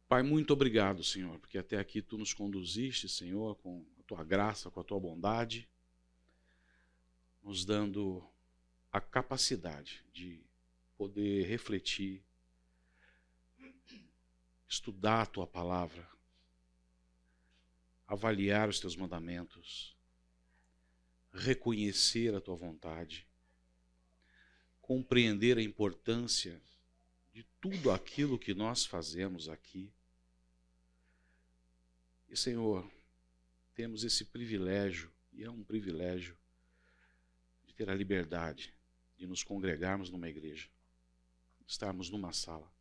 Pai, muito obrigado, Senhor, porque até aqui Tu nos conduziste, Senhor, com a Tua graça, com a Tua bondade, nos dando a capacidade de poder refletir, estudar a Tua palavra, avaliar os Teus mandamentos, reconhecer a Tua vontade, compreender a importância de tudo aquilo que nós fazemos aqui. E, Senhor, temos esse privilégio, e é um privilégio, de ter a liberdade de nos congregarmos numa igreja, estarmos numa sala,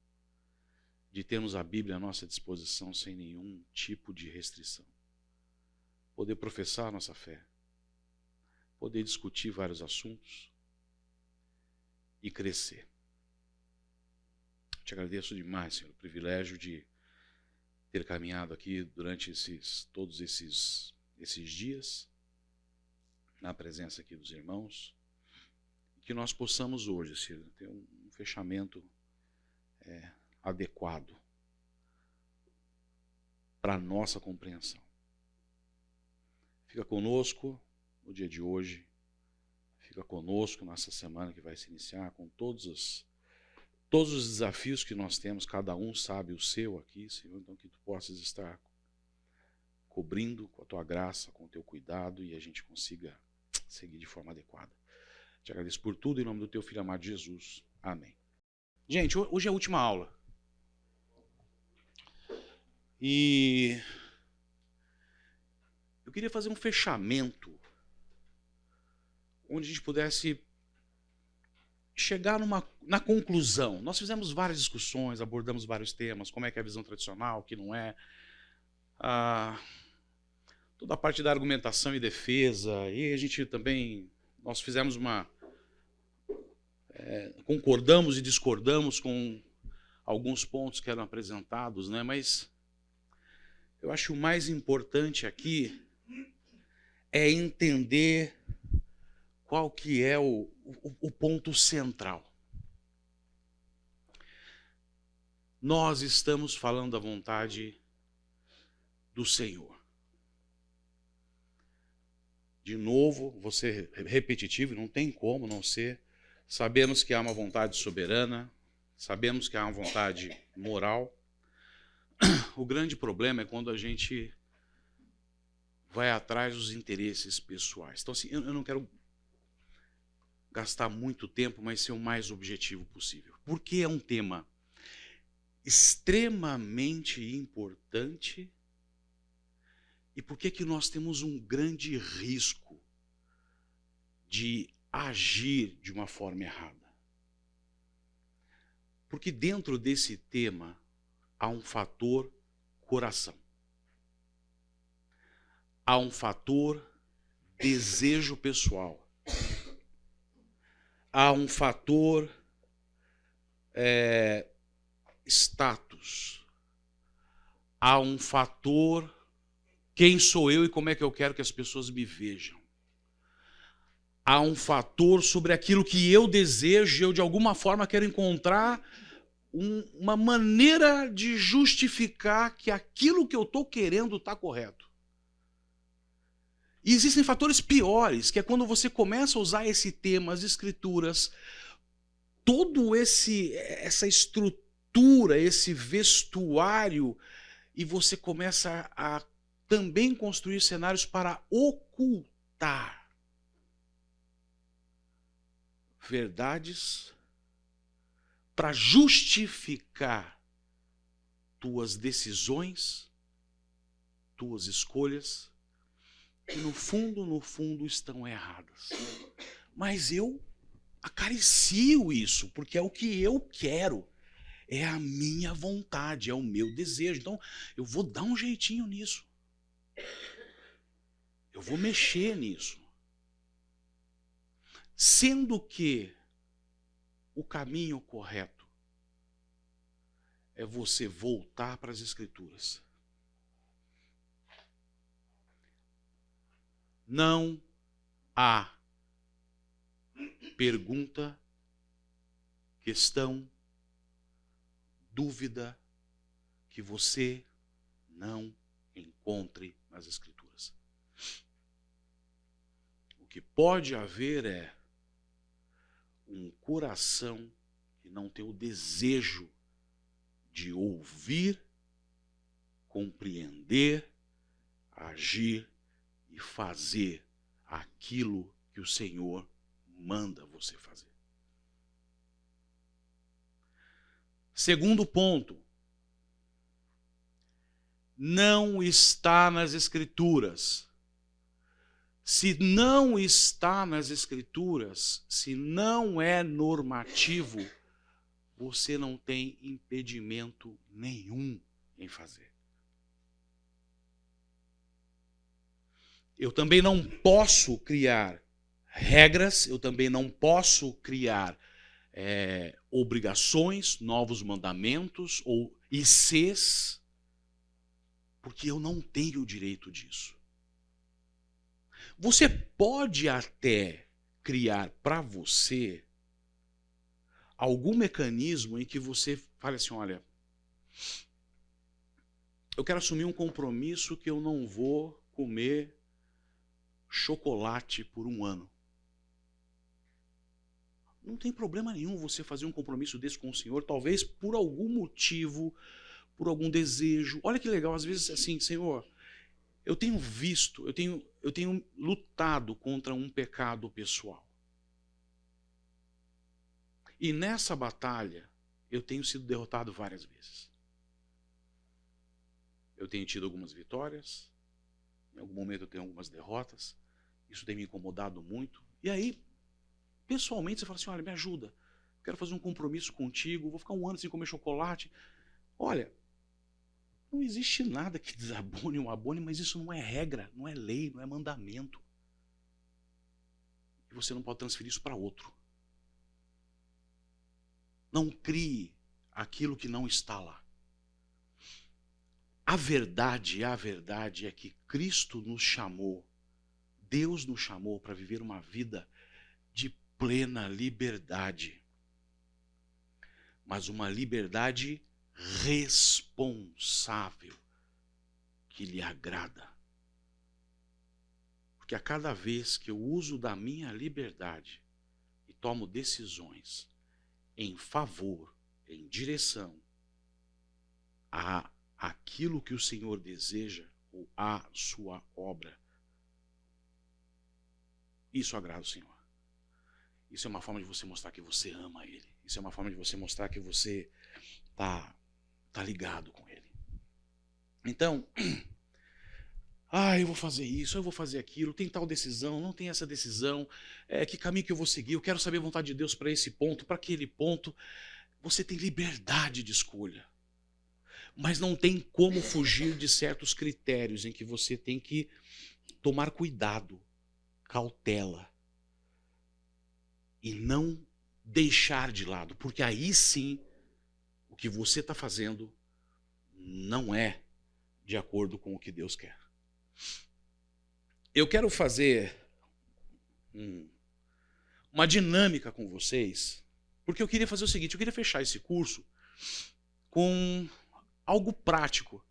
de termos a Bíblia à nossa disposição sem nenhum tipo de restrição. Poder professar a nossa fé, poder discutir vários assuntos e crescer. Te agradeço demais, Senhor, o privilégio de ter caminhado aqui durante todos esses dias, na presença aqui dos irmãos, e que nós possamos hoje, Senhor, ter um fechamento adequado para a nossa compreensão. Fica conosco no dia de hoje, fica conosco nessa semana que vai se iniciar, com todos os desafios que nós temos, cada um sabe o seu aqui, Senhor, então que Tu possas estar cobrindo com a Tua graça, com o Teu cuidado e a gente consiga seguir de forma adequada. Te agradeço por tudo, em nome do Teu Filho amado Jesus. Amém. Gente, hoje é a última aula. E eu queria fazer um fechamento onde a gente pudesse chegar na conclusão. Nós fizemos várias discussões, abordamos vários temas, como é que é a visão tradicional, o que não é, toda a parte da argumentação e defesa, e a gente também, nós fizemos concordamos e discordamos com alguns pontos que eram apresentados, né? Mas eu acho que o mais importante aqui é entender qual que é o ponto central. Nós estamos falando da vontade do Senhor. De novo, vou ser repetitivo, não tem como não ser. Sabemos que há uma vontade soberana, sabemos que há uma vontade moral. O grande problema é quando a gente vai atrás dos interesses pessoais. Então, assim, eu não quero gastar muito tempo, mas ser o mais objetivo possível. Porque é um tema extremamente importante e por que nós temos um grande risco de agir de uma forma errada. Porque dentro desse tema há um fator coração. Há um fator desejo pessoal. Há um fator status. Há um fator quem sou eu e como é que eu quero que as pessoas me vejam. Há um fator sobre aquilo que eu desejo, eu de alguma forma quero encontrar uma maneira de justificar que aquilo que eu estou querendo está correto. E existem fatores piores, que é quando você começa a usar esse tema, as escrituras, todo essa estrutura, esse vestuário, e você começa a também construir cenários para ocultar verdades, para justificar tuas decisões, tuas escolhas, que no fundo estão erradas. Mas eu acaricio isso, porque é o que eu quero, é a minha vontade, é o meu desejo. Então, eu vou dar um jeitinho nisso. Eu vou mexer nisso. Sendo que o caminho correto é você voltar para as Escrituras. Não há pergunta, questão, dúvida que você não encontre nas Escrituras. O que pode haver é um coração que não tem o desejo de ouvir, compreender, agir e fazer aquilo que o Senhor manda você fazer. Segundo ponto, não está nas Escrituras. Se não está nas Escrituras, se não é normativo, você não tem impedimento nenhum em fazer. Eu também não posso criar regras, eu também não posso criar obrigações, novos mandamentos ou ICs, porque eu não tenho o direito disso. Você pode até criar para você algum mecanismo em que você fale assim, olha, eu quero assumir um compromisso que eu não vou comer chocolate por um ano. Não tem problema nenhum você fazer um compromisso desse com o Senhor, talvez por algum motivo, por algum desejo. Olha que legal, às vezes assim, Senhor, eu tenho visto, eu tenho lutado contra um pecado pessoal. E nessa batalha, eu tenho sido derrotado várias vezes. Eu tenho tido algumas vitórias, em algum momento eu tenho algumas derrotas, isso tem me incomodado muito. E aí, pessoalmente, você fala assim, olha, me ajuda, eu quero fazer um compromisso contigo, vou ficar um ano sem comer chocolate. Olha, não existe nada que desabone ou abone, mas isso não é regra, não é lei, não é mandamento. E você não pode transferir isso para outro. Não crie aquilo que não está lá. A verdade é que Cristo nos chamou, Deus nos chamou para viver uma vida de plena liberdade. Mas uma liberdade responsável, que lhe agrada. Porque a cada vez que eu uso da minha liberdade e tomo decisões em favor, em direção a aquilo que o Senhor deseja ou a sua obra, isso agrada o Senhor. Isso é uma forma de você mostrar que você ama Ele. Isso é uma forma de você mostrar que você tá ligado com Ele. Então, eu vou fazer isso, eu vou fazer aquilo, tem tal decisão, não tem essa decisão, que caminho que eu vou seguir, eu quero saber a vontade de Deus para esse ponto, para aquele ponto. Você tem liberdade de escolha. Mas não tem como fugir de certos critérios em que você tem que tomar cuidado, cautela. E não deixar de lado, porque aí sim o que você está fazendo não é de acordo com o que Deus quer. Eu quero fazer uma dinâmica com vocês, porque eu queria fazer o seguinte, eu queria fechar esse curso com algo prático.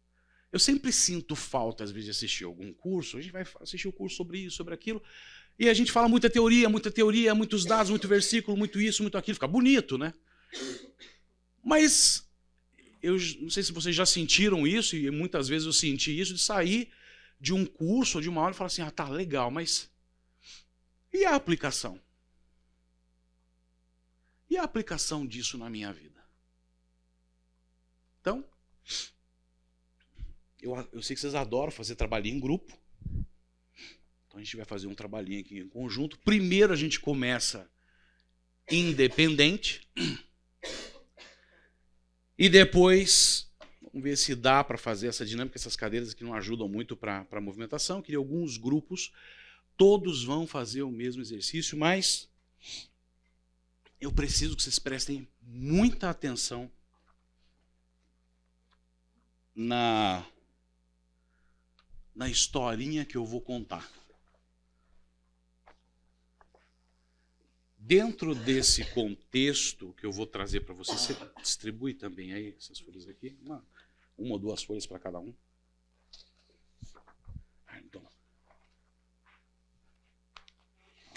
Eu sempre sinto falta, às vezes, de assistir algum curso, a gente vai assistir um curso sobre isso, sobre aquilo, e a gente fala muita teoria, muitos dados, muito versículo, muito isso, muito aquilo, fica bonito, né? Mas eu não sei se vocês já sentiram isso, e muitas vezes eu senti isso, de sair de um curso ou de uma aula e falar assim, tá, legal, mas e a aplicação? E a aplicação disso na minha vida? Então, eu sei que vocês adoram fazer trabalhinho em grupo. Então a gente vai fazer um trabalhinho aqui em conjunto. Primeiro a gente começa independente. E depois, vamos ver se dá para fazer essa dinâmica, essas cadeiras aqui não ajudam muito para a movimentação. Queria alguns grupos, todos vão fazer o mesmo exercício, mas eu preciso que vocês prestem muita atenção na historinha que eu vou contar. Dentro desse contexto que eu vou trazer para você, você distribui também aí essas folhas aqui? 1 ou 2 folhas para cada um. Então,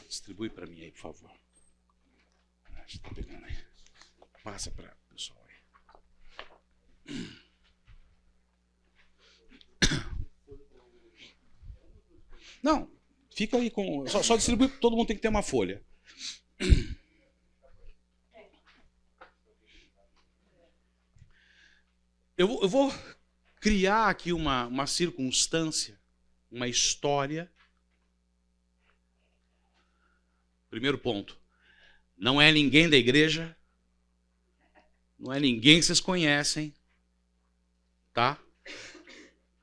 distribui para mim aí, por favor. Está pegando aí. Passa para o pessoal aí. Não, fica aí com... Só distribui, todo mundo tem que ter uma folha. Eu vou criar aqui uma circunstância, uma história. Primeiro ponto. Não é ninguém da igreja. Não é ninguém que vocês conhecem. Tá?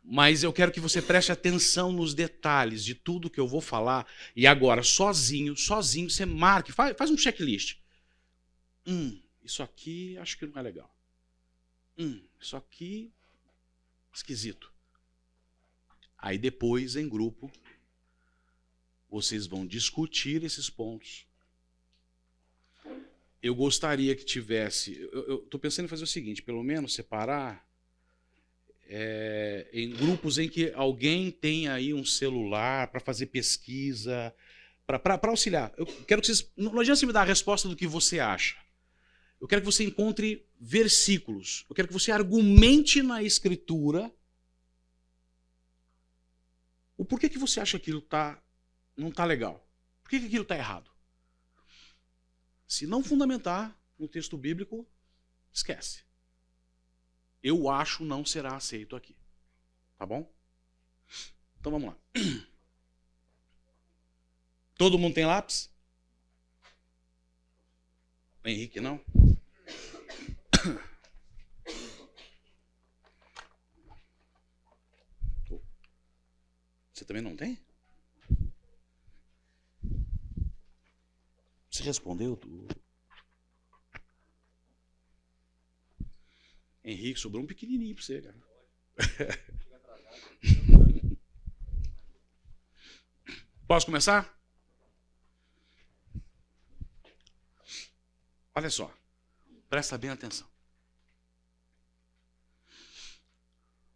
Mas eu quero que você preste atenção nos detalhes de tudo que eu vou falar. E agora, sozinho, você marque, faz um checklist. Isso aqui acho que não é legal. Isso aqui, esquisito. Aí depois, em grupo, vocês vão discutir esses pontos. Eu gostaria que tivesse... Eu estou pensando em fazer o seguinte, pelo menos separar em grupos em que alguém tem aí um celular para fazer pesquisa, para auxiliar. Eu quero que vocês... Não adianta você me dar a resposta do que você acha. Eu quero que você encontre versículos. Eu quero que você argumente na Escritura o porquê que você acha que aquilo não está legal. Por que aquilo está errado? Se não fundamentar no texto bíblico, esquece. Eu acho não será aceito aqui. Tá bom? Então vamos lá. Todo mundo tem lápis? Henrique, não? Você também não tem? Você respondeu? Henrique, sobrou um pequenininho para você, cara. Posso começar? Olha só, presta bem atenção.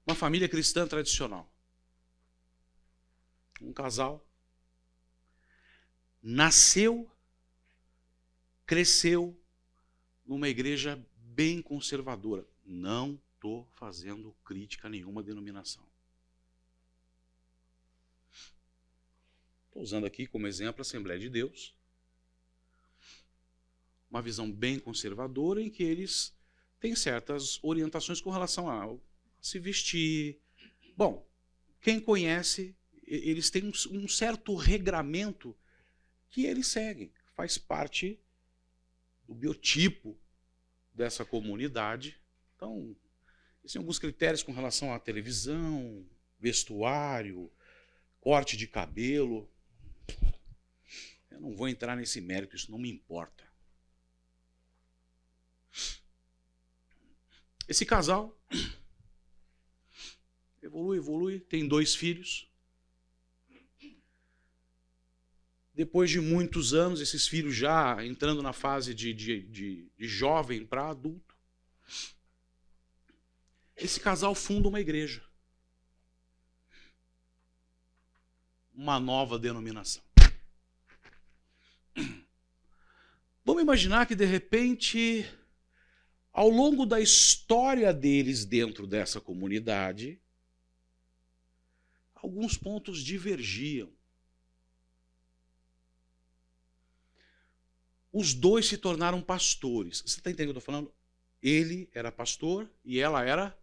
Uma família cristã tradicional. Um casal nasceu, cresceu numa igreja bem conservadora. Não estou fazendo crítica a nenhuma denominação. Estou usando aqui como exemplo a Assembleia de Deus. Uma visão bem conservadora em que eles têm certas orientações com relação a se vestir. Bom, quem conhece, eles têm um certo regramento que eles seguem. Faz parte do biotipo dessa comunidade. Então, existem alguns critérios com relação à televisão, vestuário, corte de cabelo. Eu não vou entrar nesse mérito, isso não me importa. Esse casal evolui, tem 2 filhos. Depois de muitos anos, esses filhos já entrando na fase de jovem para adulto, esse casal funda uma igreja. Uma nova denominação. Vamos imaginar que, de repente, ao longo da história deles dentro dessa comunidade, alguns pontos divergiam. Os 2 se tornaram pastores. Você está entendendo o que eu estou falando? Ele era pastor e ela era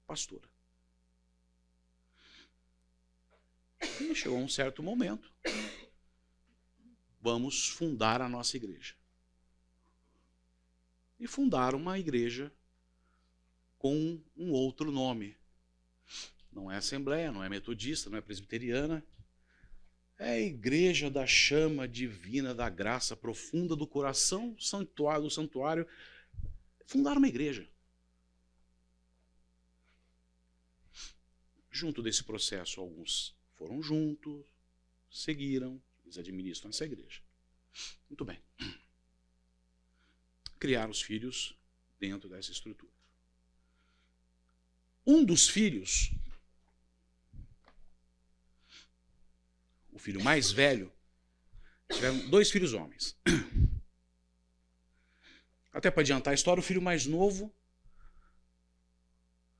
pastora. E chegou um certo momento. Vamos fundar a nossa igreja. E fundaram uma igreja com um outro nome. Não é Assembleia, não é Metodista, não é Presbiteriana. É a Igreja da Chama Divina da Graça Profunda do Coração do Santuário. Fundaram uma igreja. Junto desse processo, alguns foram juntos, seguiram, eles administram essa igreja. Muito bem. Criaram os filhos dentro dessa estrutura. Um dos filhos, o filho mais velho, tiveram 2 filhos homens. Até para adiantar a história, o filho mais novo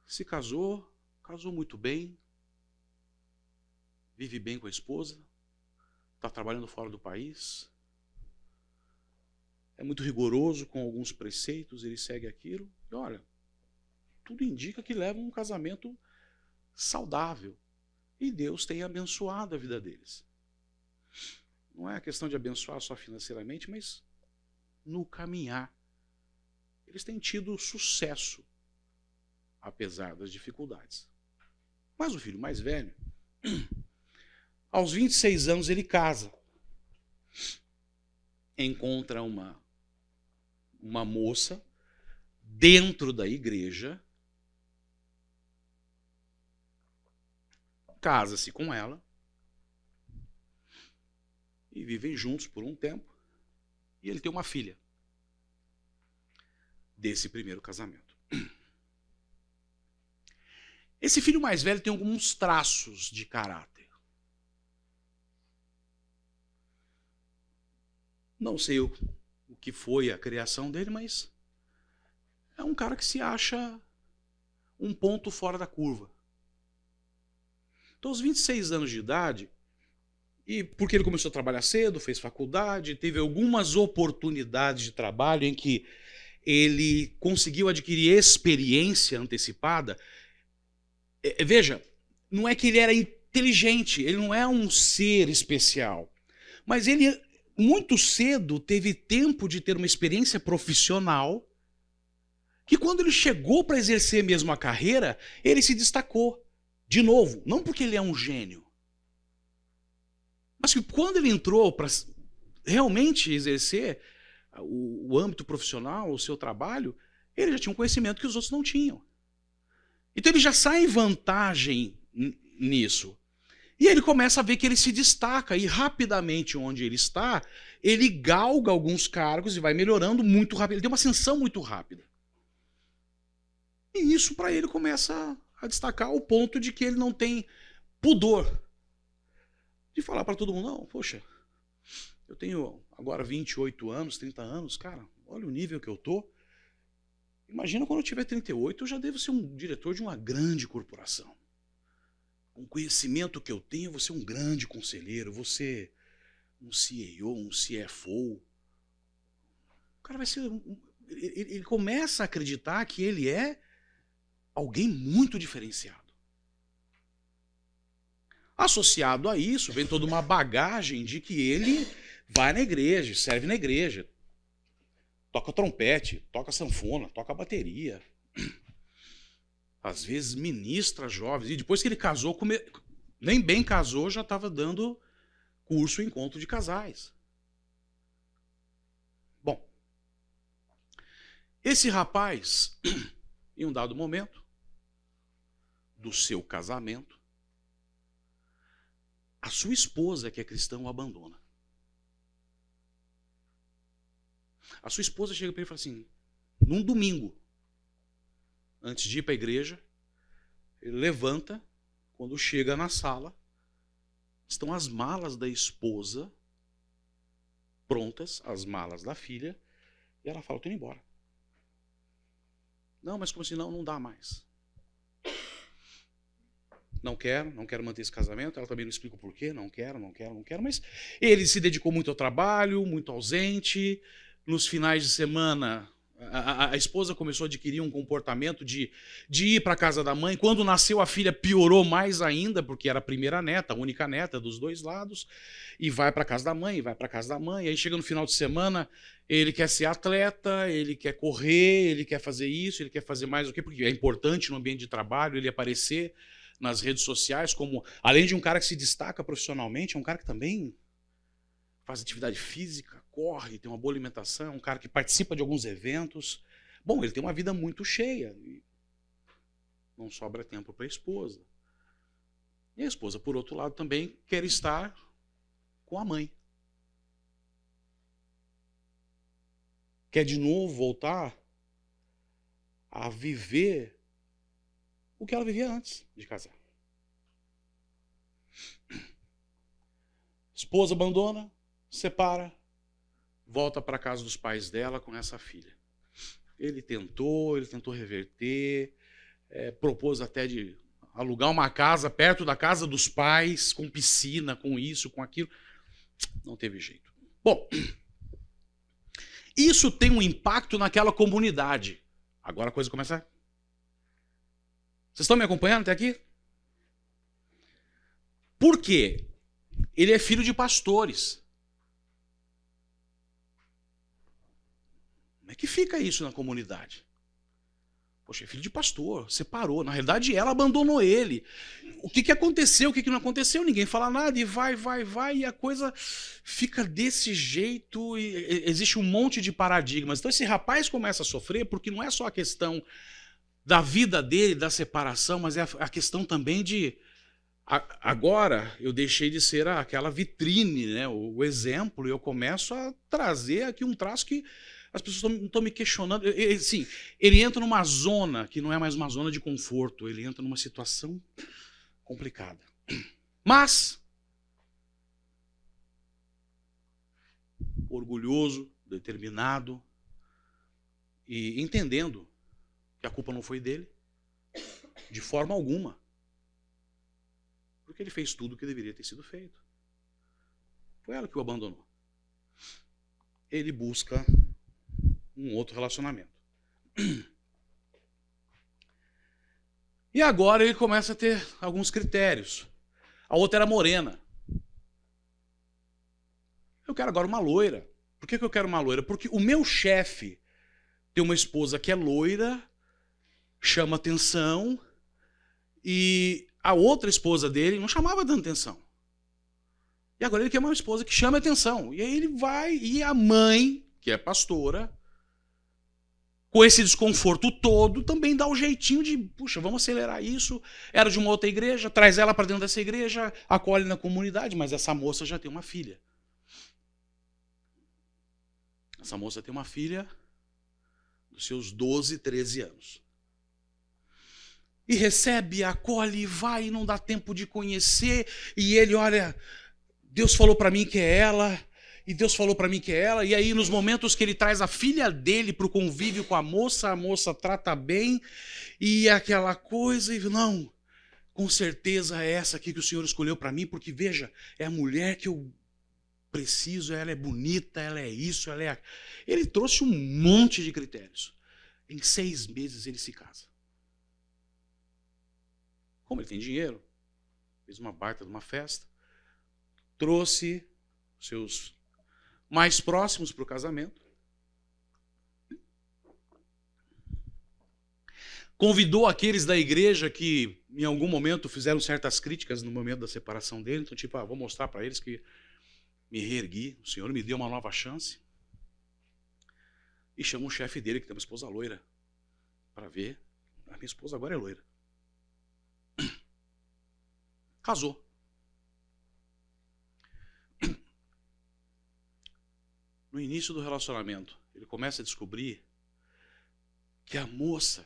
se casou muito bem, vive bem com a esposa, está trabalhando fora do país, é muito rigoroso com alguns preceitos, ele segue aquilo, e olha, tudo indica que leva um casamento saudável. E Deus tem abençoado a vida deles. Não é a questão de abençoar só financeiramente, mas no caminhar. Eles têm tido sucesso, apesar das dificuldades. Mas o filho mais velho, aos 26 anos ele casa. Encontra uma moça dentro da igreja, casa-se com ela e vivem juntos por um tempo. E ele tem uma filha desse primeiro casamento. Esse filho mais velho tem alguns traços de caráter. Não sei o que foi a criação dele, mas é um cara que se acha um ponto fora da curva. Então, aos 26 anos de idade, e porque ele começou a trabalhar cedo, fez faculdade, teve algumas oportunidades de trabalho em que ele conseguiu adquirir experiência antecipada. Veja, não é que ele era inteligente, ele não é um ser especial, mas ele muito cedo teve tempo de ter uma experiência profissional que quando ele chegou para exercer mesmo a carreira, ele se destacou. De novo, não porque ele é um gênio, mas que quando ele entrou para realmente exercer o âmbito profissional, o seu trabalho, ele já tinha um conhecimento que os outros não tinham. Então ele já sai em vantagem nisso. E ele começa a ver que ele se destaca e rapidamente onde ele está, ele galga alguns cargos e vai melhorando muito rápido. Ele tem uma ascensão muito rápida. E isso para ele começa a destacar ao ponto de que ele não tem pudor de falar para todo mundo, não, poxa, eu tenho agora 28 anos, 30 anos, cara, olha o nível que eu tô. Imagina quando eu tiver 38, eu já devo ser um diretor de uma grande corporação. Com o conhecimento que eu tenho, eu vou ser um grande conselheiro, vou ser um CEO, um CFO. O cara vai ser... Ele começa a acreditar que ele é alguém muito diferenciado. Associado a isso, vem toda uma bagagem de que ele vai na igreja, serve na igreja, toca trompete, toca sanfona, toca bateria. Às vezes ministra jovens. E depois que ele casou, nem bem casou, já estava dando curso encontro de casais. Bom, esse rapaz, em um dado momento do seu casamento, a sua esposa, que é cristã, o abandona. A sua esposa chega para ele e fala assim, num domingo, antes de ir para a igreja, ele levanta, quando chega na sala, estão as malas da esposa prontas, as malas da filha, e ela fala, estou indo embora. Não, mas como assim? Não dá mais. Não quero manter esse casamento. Ela também não explica o porquê, não quero, mas ele se dedicou muito ao trabalho, muito ausente. Nos finais de semana, a esposa começou a adquirir um comportamento de ir para a casa da mãe. Quando nasceu a filha, piorou mais ainda, porque era a primeira neta, a única neta dos dois lados, e vai para a casa da mãe, vai para a casa da mãe. Aí chega no final de semana, ele quer ser atleta, ele quer correr, ele quer fazer isso, ele quer fazer mais o quê? Porque é importante no ambiente de trabalho ele aparecer nas redes sociais, como, além de um cara que se destaca profissionalmente, é um cara que também faz atividade física, corre, tem uma boa alimentação, é um cara que participa de alguns eventos. Bom, ele tem uma vida muito cheia. E não sobra tempo para a esposa. E a esposa, por outro lado, também quer estar com a mãe. Quer de novo voltar a viver o que ela vivia antes de casar. Esposa abandona, separa, volta para a casa dos pais dela com essa filha. Ele tentou reverter, propôs até de alugar uma casa perto da casa dos pais, com piscina, com isso, com aquilo. Não teve jeito. Bom, isso tem um impacto naquela comunidade. Agora a coisa começa. Vocês estão me acompanhando até aqui? Por quê? Ele é filho de pastores. Como é que fica isso na comunidade? Poxa, é filho de pastor, separou. Na realidade, ela abandonou ele. O que aconteceu, o que não aconteceu? Ninguém fala nada e vai, e a coisa fica desse jeito. E existe um monte de paradigmas. Então esse rapaz começa a sofrer porque não é só a questão da vida dele, da separação, mas é a questão também de... Agora eu deixei de ser aquela vitrine, né, o exemplo, e eu começo a trazer aqui um traço que as pessoas estão me questionando. Sim, ele entra numa zona que não é mais uma zona de conforto, ele entra numa situação complicada. Mas, orgulhoso, determinado e entendendo que a culpa não foi dele, de forma alguma. Porque ele fez tudo o que deveria ter sido feito. Foi ela que o abandonou. Ele busca um outro relacionamento. E agora ele começa a ter alguns critérios. A outra era morena. Eu quero agora uma loira. Por que eu quero uma loira? Porque o meu chefe tem uma esposa que é loira, chama atenção, e a outra esposa dele não chamava tanta atenção. E agora ele quer uma esposa que chame atenção. E aí ele vai, e a mãe, que é pastora, com esse desconforto todo, também dá o jeitinho de, puxa, vamos acelerar isso. Era de uma outra igreja, traz ela para dentro dessa igreja, acolhe na comunidade, mas essa moça já tem uma filha. Essa moça tem uma filha dos seus 12, 13 anos. E recebe, acolhe, vai, e não dá tempo de conhecer. E ele, olha, Deus falou para mim que é ela, e Deus falou para mim que é ela. E aí, nos momentos que ele traz a filha dele para o convívio com a moça trata bem, e aquela coisa, e não, com certeza é essa aqui que o Senhor escolheu para mim, porque veja, é a mulher que eu preciso, ela é bonita, ela é isso, ela é... Ele trouxe um monte de critérios. Em 6 meses ele se casa. Como ele tem dinheiro, fez uma baita de uma festa, trouxe seus mais próximos para o casamento, convidou aqueles da igreja que em algum momento fizeram certas críticas no momento da separação dele, então tipo, vou mostrar para eles que me reergui, o Senhor me deu uma nova chance, e chama o chefe dele, que tem uma esposa loira, para ver, a minha esposa agora é loira. Casou. No início do relacionamento, ele começa a descobrir que a moça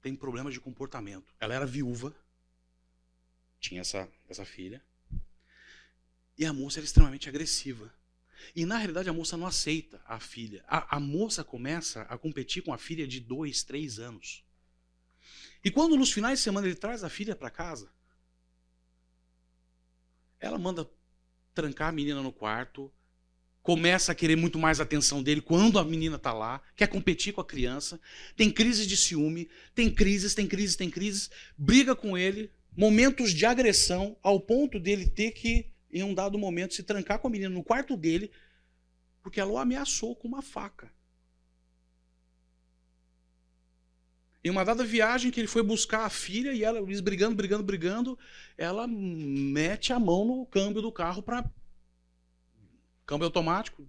tem problemas de comportamento. Ela era viúva, tinha essa filha, e a moça era extremamente agressiva. E na realidade a moça não aceita a filha. A moça começa a competir com a filha de 2, 3 anos. E quando nos finais de semana ele traz a filha para casa, ela manda trancar a menina no quarto, começa a querer muito mais atenção dele quando a menina está lá, quer competir com a criança, tem crises de ciúme, tem crises, briga com ele, momentos de agressão, ao ponto dele ter que, em um dado momento, se trancar com a menina no quarto dele, porque ela o ameaçou com uma faca. Em uma dada viagem que ele foi buscar a filha e eles brigando, ela mete a mão no câmbio do carro para câmbio automático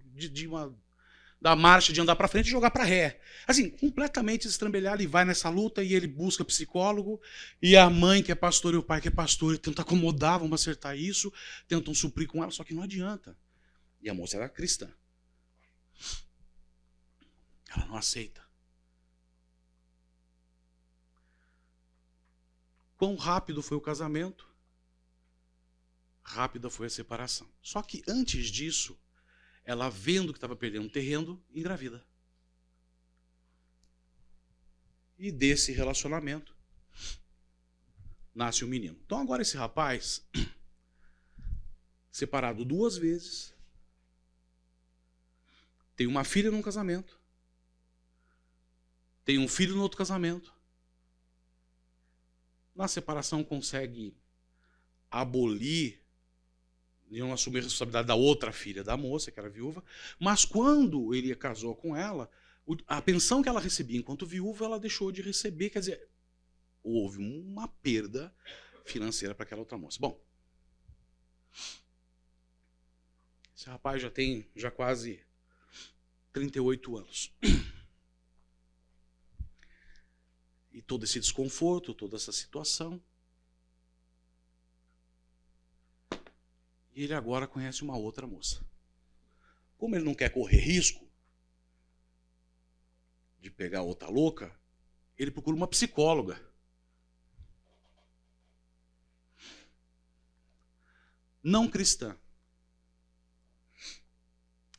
da marcha de andar para frente e jogar para ré. Assim, completamente destrambelhado, e vai nessa luta e ele busca psicólogo, e a mãe que é pastora e o pai que é pastor tentam acomodar, vamos acertar isso, tentam suprir com ela, só que não adianta. E a moça era cristã. Ela não aceita. Quão rápido foi o casamento? Rápida foi a separação. Só que antes disso, ela vendo que estava perdendo terreno, engravida. E desse relacionamento nasce um menino. Então agora esse rapaz, separado 2 vezes, tem uma filha num casamento, tem um filho no outro casamento. Na separação consegue abolir e não assumir a responsabilidade da outra filha da moça, que era viúva, mas quando ele casou com ela, a pensão que ela recebia enquanto viúva, ela deixou de receber, quer dizer, houve uma perda financeira para aquela outra moça. Bom, esse rapaz já tem quase 38 anos. E todo esse desconforto, toda essa situação. E ele agora conhece uma outra moça. Como ele não quer correr risco de pegar outra louca, ele procura uma psicóloga. Não cristã.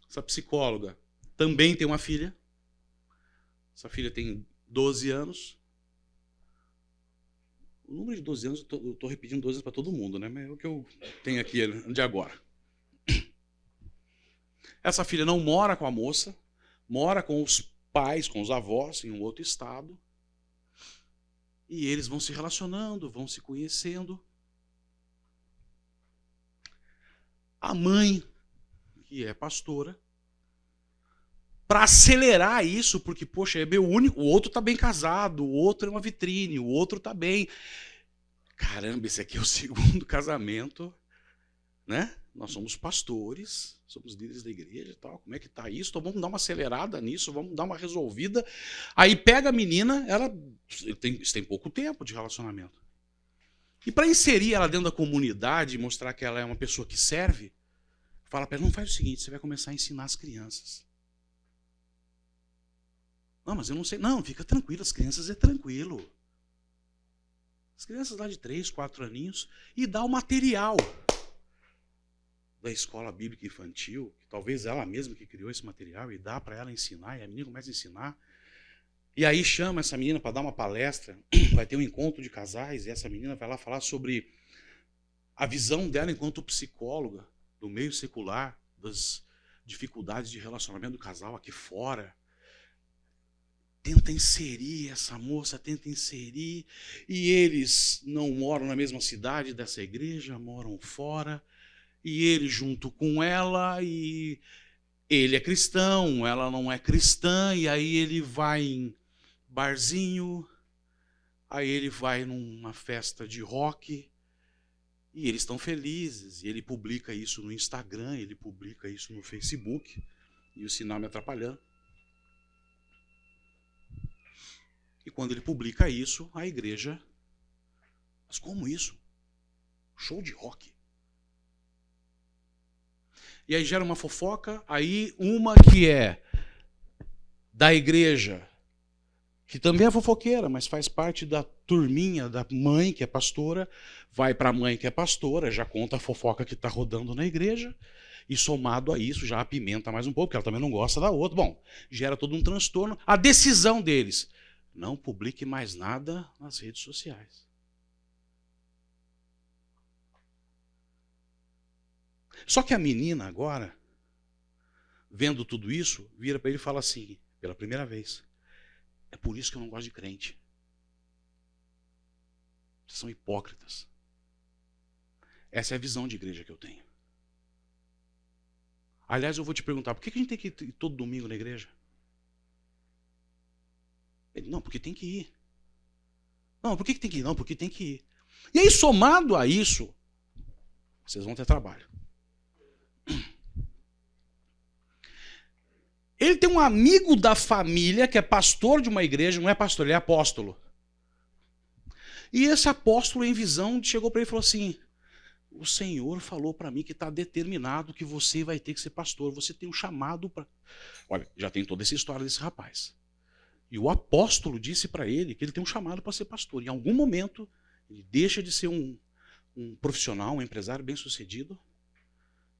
Essa psicóloga também tem uma filha. Essa filha tem 12 anos. O número de 12 anos, eu estou repetindo 12 anos para todo mundo, né? Mas é o que eu tenho aqui de agora. Essa filha não mora com a moça, mora com os pais, com os avós, em um outro estado. E eles vão se relacionando, vão se conhecendo. A mãe, que é pastora, para acelerar isso, porque, poxa, é meu único, o outro está bem casado, o outro é uma vitrine, o outro está bem. Caramba, esse aqui é o segundo casamento, né? Nós somos pastores, somos líderes da igreja e tal. Como é que tá isso? Então vamos dar uma acelerada nisso, vamos dar uma resolvida. Aí pega a menina, ela tem pouco tempo de relacionamento. E para inserir ela dentro da comunidade e mostrar que ela é uma pessoa que serve, fala para ela, não, faz o seguinte, você vai começar a ensinar as crianças. Não, mas eu não sei. Não, fica tranquilo, as crianças é tranquilo. As crianças lá de 3, 4 aninhos, e dá o material da escola bíblica infantil, que talvez ela mesma que criou esse material, e dá para ela ensinar, e a menina começa a ensinar. E aí chama essa menina para dar uma palestra, vai ter um encontro de casais, e essa menina vai lá falar sobre a visão dela enquanto psicóloga do meio secular, das dificuldades de relacionamento do casal aqui fora. Tenta inserir essa moça, tenta inserir, e eles não moram na mesma cidade dessa igreja, moram fora, e ele junto com ela, e ele é cristão, ela não é cristã, e aí ele vai em barzinho, aí ele vai numa festa de rock, e eles estão felizes, e ele publica isso no Instagram, ele publica isso no Facebook, e o sinal me atrapalhando. E quando ele publica isso, a igreja... Mas como isso? Show de rock. E aí gera uma fofoca, aí uma que é da igreja, que também é fofoqueira, mas faz parte da turminha da mãe, que é pastora, vai para a mãe, que é pastora, já conta a fofoca que está rodando na igreja, e somado a isso já apimenta mais um pouco, porque ela também não gosta da outra. Bom, gera todo um transtorno. A decisão deles... Não publique mais nada nas redes sociais. Só que a menina agora, vendo tudo isso, vira para ele e fala assim, pela primeira vez, é por isso que eu não gosto de crente. Vocês são hipócritas. Essa é a visão de igreja que eu tenho. Aliás, eu vou te perguntar, por que a gente tem que ir todo domingo na igreja? Ele, não, porque tem que ir. Não, por que tem que ir? Não, porque tem que ir. E aí, somado a isso, vocês vão ter trabalho. Ele tem um amigo da família que é pastor de uma igreja, não é pastor, ele é apóstolo. E esse apóstolo, em visão, chegou para ele e falou assim, o Senhor falou para mim que está determinado que você vai ter que ser pastor, você tem um chamado para... Olha, já tem toda essa história desse rapaz. E o apóstolo disse para ele que ele tem um chamado para ser pastor. Em algum momento, Ele deixa de ser um profissional, um empresário bem-sucedido.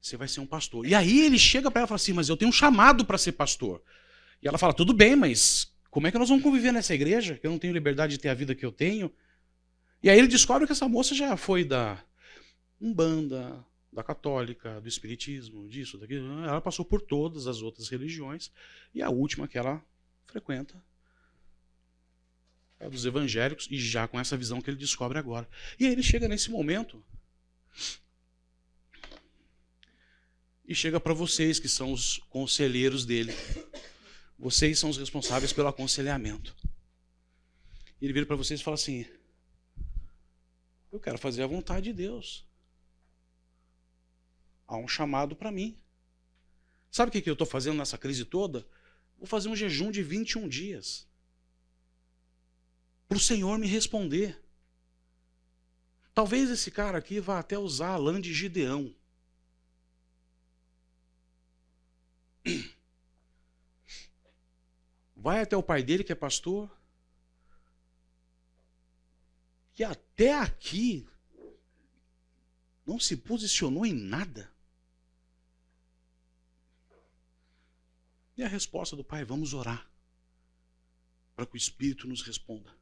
Você vai ser um pastor. E aí ele chega para ela e fala assim, mas eu tenho um chamado para ser pastor. E ela fala, tudo bem, mas como é que nós vamos conviver nessa igreja? Que eu não tenho liberdade de ter a vida que eu tenho. E aí ele descobre que essa moça já foi da Umbanda, da católica, do espiritismo, disso, daquilo. Ela passou por todas as outras religiões. E a última que ela frequenta é a dos evangélicos, e já com essa visão que ele descobre agora. E aí ele chega nesse momento e chega para vocês, que são os conselheiros dele. Vocês são os responsáveis pelo aconselhamento. Ele vira para vocês e fala assim, eu quero fazer a vontade de Deus. Há um chamado para mim. Sabe o que eu estou fazendo nessa crise toda? Vou fazer um jejum de 21 dias. Para o Senhor me responder. Talvez esse cara aqui vá até usar a lã de Gideão. Vai até o pai dele, que é pastor, que até aqui não se posicionou em nada. E a resposta do pai, vamos orar, para que o Espírito nos responda.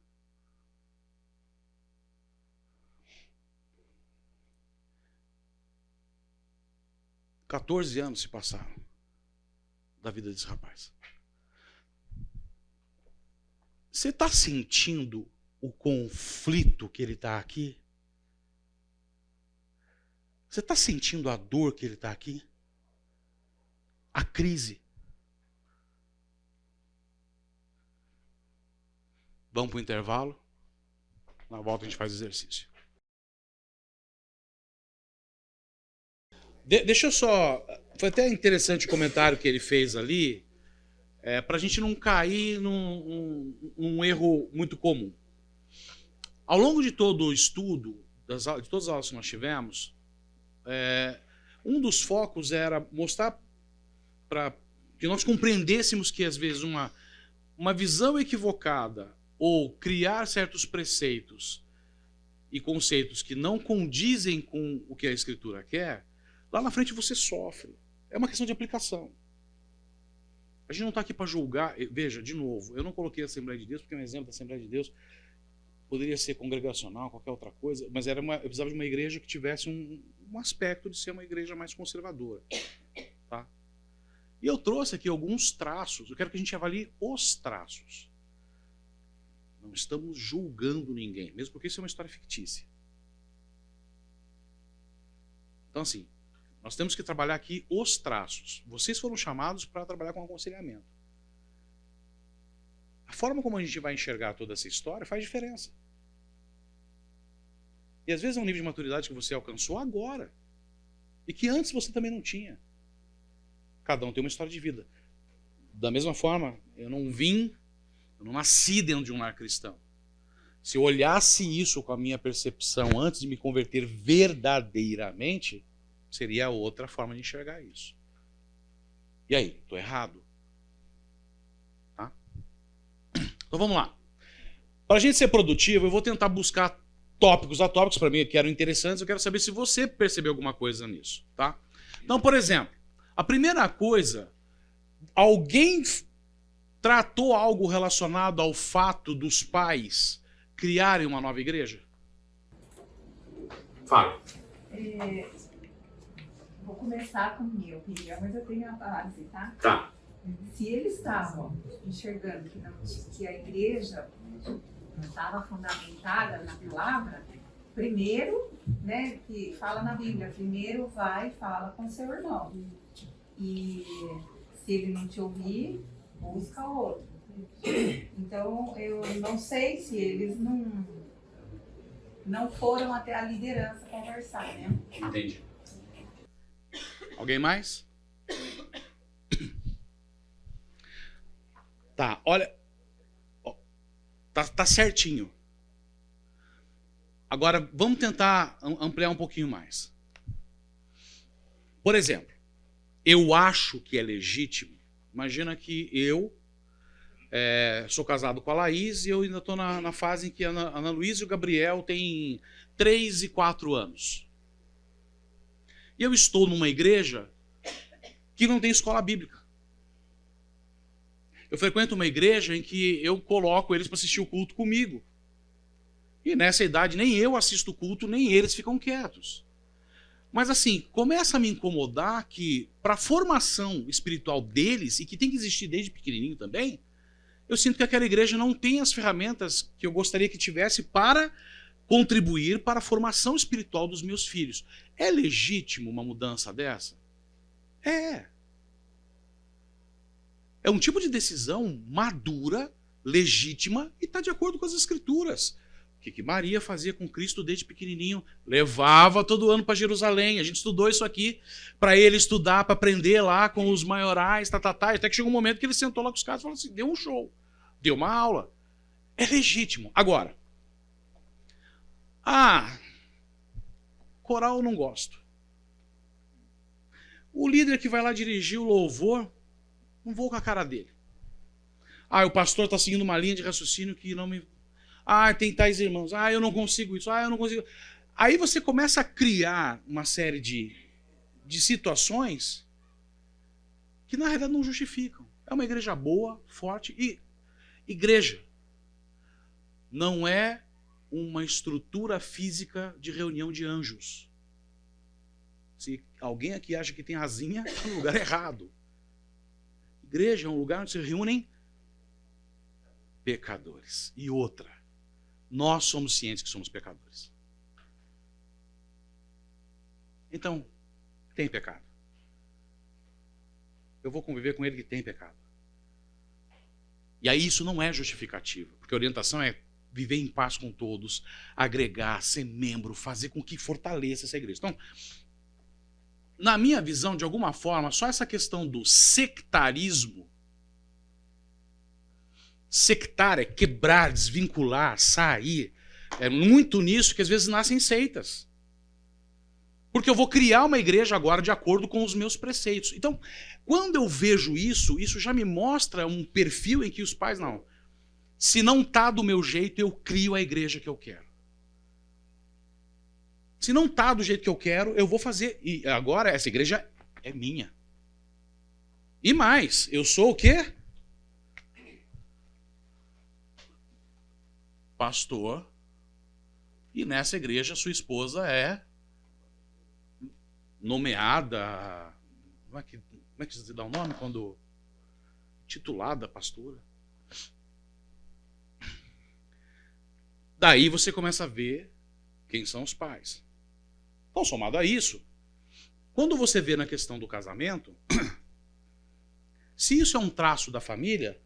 Quatorze anos se passaram da vida desse rapaz. Você está sentindo o conflito que ele está aqui? Você está sentindo a dor que ele está aqui? A crise? Vamos para o intervalo? Na volta a gente faz exercício. Deixa eu só... Foi até interessante o comentário que ele fez ali, para a gente não cair num erro muito comum. Ao longo de todo o estudo, de todas as aulas que nós tivemos, um dos focos era mostrar para que nós compreendêssemos que, às vezes, uma visão equivocada ou criar certos preceitos e conceitos que não condizem com o que a Escritura quer, lá na frente você sofre. É uma questão de aplicação. A gente não está aqui para julgar. Veja, de novo, eu não coloquei a Assembleia de Deus, porque é um exemplo da Assembleia de Deus. Poderia ser congregacional, qualquer outra coisa, mas eu precisava de uma igreja que tivesse um aspecto de ser uma igreja mais conservadora. Tá? E eu trouxe aqui alguns traços. Eu quero que a gente avalie os traços. Não estamos julgando ninguém, mesmo porque isso é uma história fictícia. Então, assim, nós temos que trabalhar aqui os traços. Vocês foram chamados para trabalhar com aconselhamento. A forma como a gente vai enxergar toda essa história faz diferença. E às vezes é um nível de maturidade que você alcançou agora. E que antes você também não tinha. Cada um tem uma história de vida. Da mesma forma, eu não nasci dentro de um lar cristão. Se eu olhasse isso com a minha percepção antes de me converter verdadeiramente, seria outra forma de enxergar isso. E aí, estou errado? Tá? Então vamos lá. Para a gente ser produtivo, eu vou tentar buscar tópicos atópicos para mim que eram interessantes. Eu quero saber se você percebeu alguma coisa nisso. Tá? Então, por exemplo, a primeira coisa, alguém tratou algo relacionado ao fato dos pais criarem uma nova igreja? Fala. Vou começar com minha opinião, mas eu tenho a base, tá? Tá. Se eles estavam enxergando que a igreja não estava fundamentada na palavra, primeiro, né, que fala na Bíblia, primeiro vai e fala com seu irmão. E se ele não te ouvir, busca outro. Então, eu não sei se eles não foram até a liderança conversar, né? Entendi. Alguém mais? Tá, olha. Tá certinho. Agora, vamos tentar ampliar um pouquinho mais. Por exemplo, eu acho que é legítimo. Imagina que eu Sou casado com a Laís e eu ainda estou na fase em que a Ana Luísa e o Gabriel têm 3 e 4 anos. E eu estou numa igreja que não tem escola bíblica. Eu frequento uma igreja em que eu coloco eles para assistir o culto comigo. E nessa idade nem eu assisto o culto, nem eles ficam quietos. Mas assim, começa a me incomodar que para a formação espiritual deles, e que tem que existir desde pequenininho também, eu sinto que aquela igreja não tem as ferramentas que eu gostaria que tivesse para contribuir para a formação espiritual dos meus filhos. É legítimo uma mudança dessa? É. É um tipo de decisão madura, legítima e está de acordo com as Escrituras. O que Maria fazia com Cristo desde pequenininho? Levava todo ano para Jerusalém. A gente estudou isso aqui para ele estudar, para aprender lá com os maiorais, até que chegou um momento que ele sentou lá com os caras e falou assim, deu um show, deu uma aula. É legítimo. Agora, coral eu não gosto. O líder que vai lá dirigir o louvor, não vou com a cara dele. O pastor está seguindo uma linha de raciocínio que não me... tem tais irmãos. Eu não consigo isso. Eu não consigo. Aí você começa a criar uma série de situações que na realidade não justificam. É uma igreja boa, forte. E igreja não é uma estrutura física de reunião de anjos. Se alguém aqui acha que tem asinha, está no lugar errado. Igreja é um lugar onde se reúnem pecadores. E outra, nós somos cientes que somos pecadores. Então, tem pecado. Eu vou conviver com ele que tem pecado. E aí isso não é justificativo, porque a orientação é viver em paz com todos, agregar, ser membro, fazer com que fortaleça essa igreja. Então, na minha visão, de alguma forma, só essa questão do sectarismo, sectar é quebrar, desvincular, sair, é muito nisso que às vezes nascem seitas. Porque eu vou criar uma igreja agora de acordo com os meus preceitos. Então, quando eu vejo isso já me mostra um perfil em que os pais, não. Se não está do meu jeito, eu crio a igreja que eu quero. Se não está do jeito que eu quero, eu vou fazer. E agora essa igreja é minha. E mais, eu sou o quê? Pastor. E nessa igreja sua esposa é nomeada, como é que se dá o nome quando titulada pastora? Daí você começa a ver quem são os pais. Então, somado a isso, quando você vê na questão do casamento, se isso é um traço da família,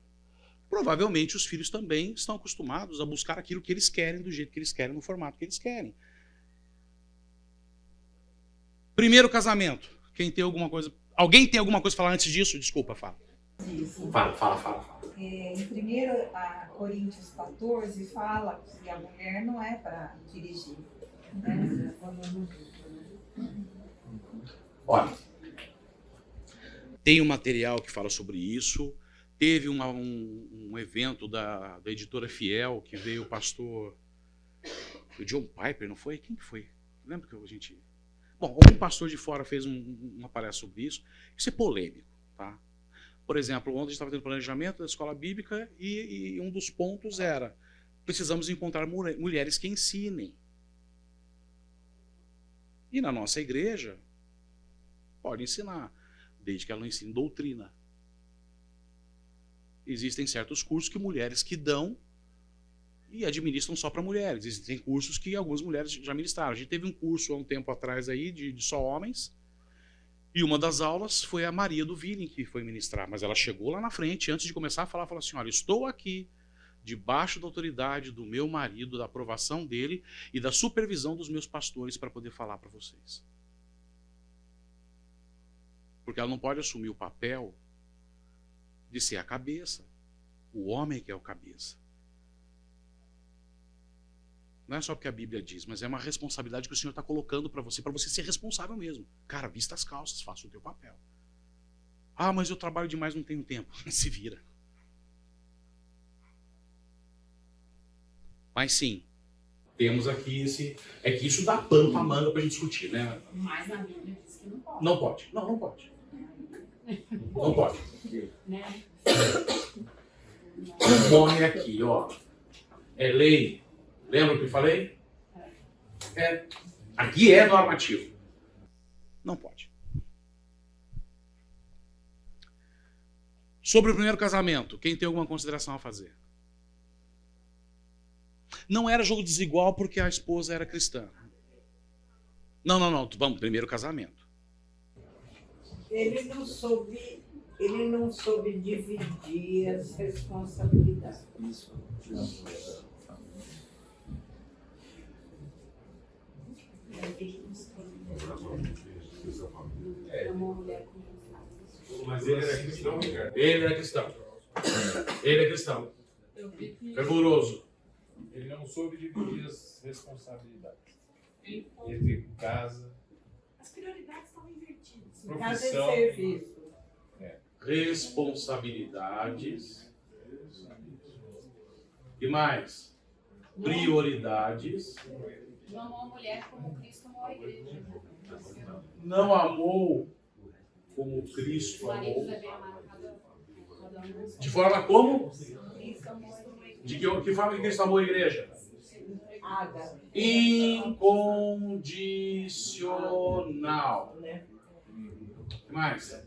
provavelmente os filhos também estão acostumados a buscar aquilo que eles querem, do jeito que eles querem, no formato que eles querem. Primeiro casamento. Quem tem alguma coisa... Alguém tem alguma coisa a falar antes disso? Desculpa, fala. Isso. Fala. Em 1 Coríntios 14 fala que a mulher não é para dirigir. Né? Olha, tem um material que fala sobre isso. Teve um evento da editora Fiel, que veio o pastor... O John Piper, não foi? Quem que foi? Lembra que a gente... Bom, algum pastor de fora fez uma palestra sobre isso. Isso é polêmico, tá? Por exemplo, ontem a gente estava tendo planejamento da escola bíblica e um dos pontos era: precisamos encontrar mulheres que ensinem. E na nossa igreja, pode ensinar, desde que ela não ensine doutrina. Existem certos cursos que mulheres que dão e administram só para mulheres. Existem cursos que algumas mulheres já ministraram. A gente teve um curso há um tempo atrás aí de só homens, e uma das aulas foi a Maria do Viling que foi ministrar, mas ela chegou lá na frente, antes de começar a falar, falou assim: olha, estou aqui debaixo da autoridade do meu marido, da aprovação dele e da supervisão dos meus pastores para poder falar para vocês. Porque ela não pode assumir o papel de ser a cabeça. O homem que é o cabeça. Não é só porque a Bíblia diz, mas é uma responsabilidade que o Senhor está colocando para você ser responsável mesmo. Cara, vista as calças, faça o teu papel. Mas eu trabalho demais, não tenho tempo. Se vira. Mas sim, temos aqui esse... É que isso dá pano pra manga pra gente discutir, né? Mas na Bíblia diz que não pode. Não pode. Não pode. Não pode. Né? O nome aqui, ó. É lei. Lembra o que eu falei? É. Aqui é normativo. Não pode. Sobre o primeiro casamento, quem tem alguma consideração a fazer? Não era jogo desigual porque a esposa era cristã. Não. Vamos, primeiro casamento. Ele não soube dividir as responsabilidades. Mas ele era cristão, Ricardo. Ele era cristão. Ele é cristão. Fervoroso. Ele não soube dividir as responsabilidades entre casa, As prioridades estão invertidas. Casa e profissão. serviço. Responsabilidades. E mais? Prioridades. Não amou a mulher como Cristo amou a igreja. Não amou como Cristo Os maridos amou. devem amar cada um. De forma como? Cristo amou a igreja. De que forma que Cristo amou a igreja? Água. Incondicional. Né? O que mais?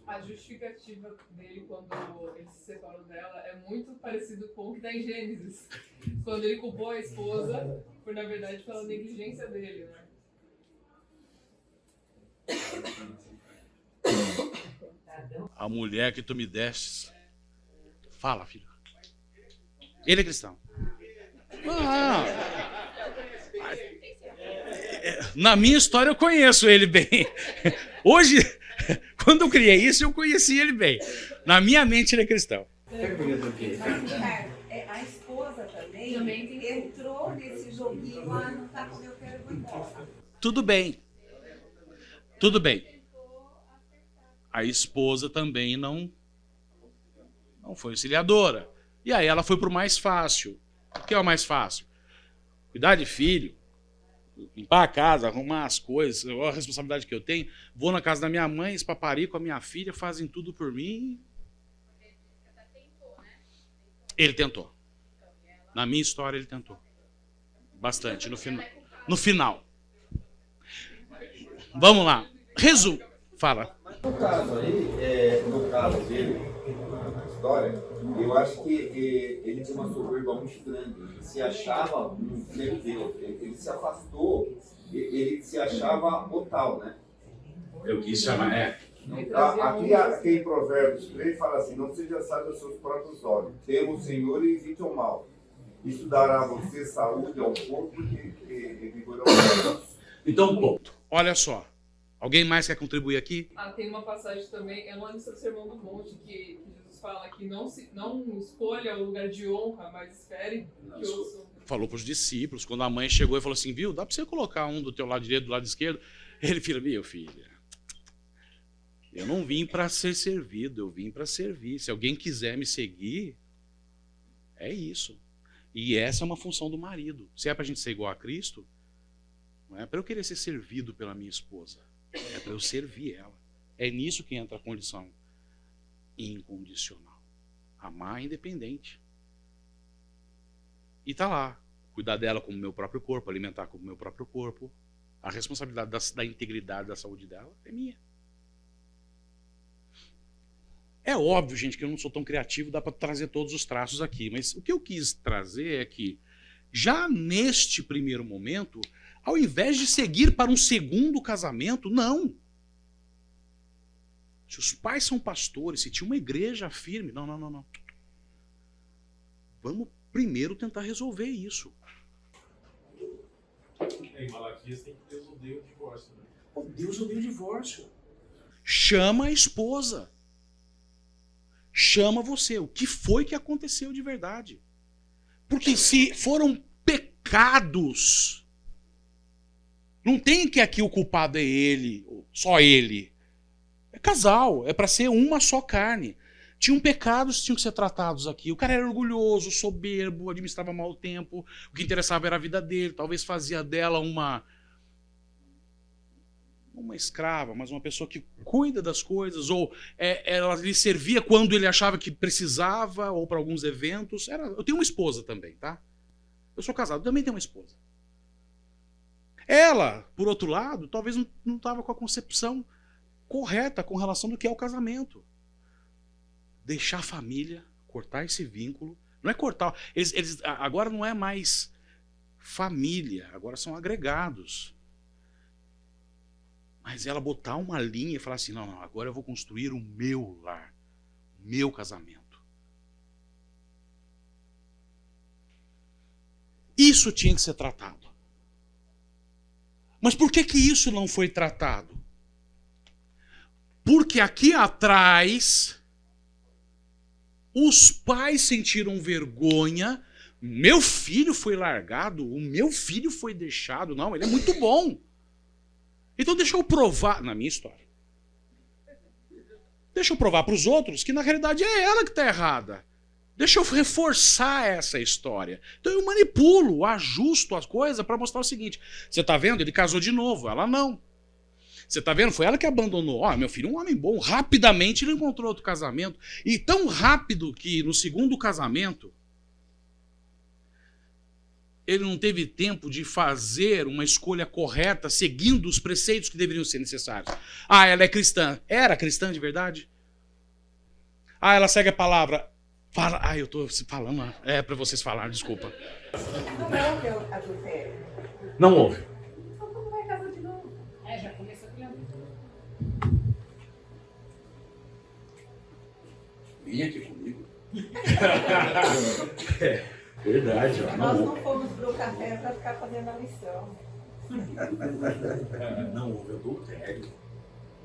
A justificativa dele quando ele se separou dela é muito parecido com o que está em Gênesis. Quando ele culpou a esposa por, na verdade, pela negligência dele, né? A mulher que tu me destes. Fala, filho. Ele é cristão. Na minha história eu conheço ele bem. Hoje, quando eu criei isso, eu conheci ele bem. Na minha mente ele é cristão. Mas, Ricardo, a esposa também entrou nesse joguinho, não tá como eu quero, eu vou embora. Tudo bem. Tudo bem. A esposa também não foi auxiliadora. E aí ela foi pro mais fácil. O que é o mais fácil? Cuidar de filho, limpar a casa, arrumar as coisas, a responsabilidade que eu tenho. Vou na casa da minha mãe, espaparico com a minha filha, fazem tudo por mim. Ele tentou. Na minha história ele tentou. Bastante, no final. Vamos lá. Resumo. Fala. No caso aí, no caso dele, na história, eu acho que ele tem uma soberba muito grande. Ele se achava um ser Deus. Ele se afastou, ele se achava o tal, né? Eu quis chamar, Aqui em Provérbios 3 fala assim: não seja sábio aos seus próprios olhos. Tema o Senhor e evite o mal. Isso dará a você saúde ao corpo e vigor ao corpo. Então, ponto. Olha só. Alguém mais quer contribuir aqui? Tem uma passagem também, é lá no Sermão do Monte, que Jesus fala que não escolha o lugar de honra, mas espere que ouçam. Falou para os discípulos, quando a mãe chegou e falou assim, viu, dá para você colocar um do teu lado direito, do lado esquerdo? Ele falou, meu filho, eu não vim para ser servido, eu vim para servir. Se alguém quiser me seguir, é isso. E essa é uma função do marido. Se é para a gente ser igual a Cristo, não é para eu querer ser servido pela minha esposa. É para eu servir ela. É nisso que entra a condição incondicional. Amar independente. E tá lá. Cuidar dela como meu próprio corpo, alimentar como meu próprio corpo. A responsabilidade da integridade da saúde dela é minha. É óbvio, gente, que eu não sou tão criativo, dá para trazer todos os traços aqui. Mas o que eu quis trazer é que, já neste primeiro momento, ao invés de seguir para um segundo casamento, não. Se os pais são pastores, se tinha uma igreja firme, não. Vamos primeiro tentar resolver isso. Em Malaquias tem que Deus odeia o divórcio, né? Oh, Deus odeia o divórcio. Chama a esposa. Chama você. O que foi que aconteceu de verdade? Porque se foram pecados, não tem que aqui o culpado é ele, só ele. É casal, é para ser uma só carne. Tinham pecados que tinham que ser tratados aqui. O cara era orgulhoso, soberbo, administrava mal o tempo. O que interessava era a vida dele. Talvez fazia dela uma escrava, mas uma pessoa que cuida das coisas. Ou ela lhe servia quando ele achava que precisava, ou para alguns eventos. Eu tenho uma esposa também, tá? Eu sou casado, também tenho uma esposa. Ela, por outro lado, talvez não estava com a concepção correta com relação do que é o casamento. Deixar a família, cortar esse vínculo. Não é cortar. Eles agora não é mais família, agora são agregados. Mas ela botar uma linha e falar assim, não, agora eu vou construir o meu lar, o meu casamento. Isso tinha que ser tratado. Mas por que isso não foi tratado? Porque aqui atrás, os pais sentiram vergonha. Meu filho foi largado, o meu filho foi deixado. Não, ele é muito bom. Então deixa eu provar, na minha história. Deixa eu provar para os outros que na realidade é ela que está errada. Deixa eu reforçar essa história. Então eu manipulo, ajusto as coisas para mostrar o seguinte. Você está vendo? Ele casou de novo, ela não. Você está vendo? Foi ela que abandonou. Ó, meu filho é um homem bom. Rapidamente ele encontrou outro casamento. E tão rápido que no segundo casamento, ele não teve tempo de fazer uma escolha correta, seguindo os preceitos que deveriam ser necessários. Ah, ela é cristã. Era cristã de verdade? Ah, ela segue a palavra. Fala. Ah, eu estou falando. É para vocês falarem, desculpa. Não houve adultério. Não houve. Então como vai casar de novo? Já começou com Vem aqui comigo. Verdade. Nós não fomos pro café para ficar fazendo a lição. Não houve adultério.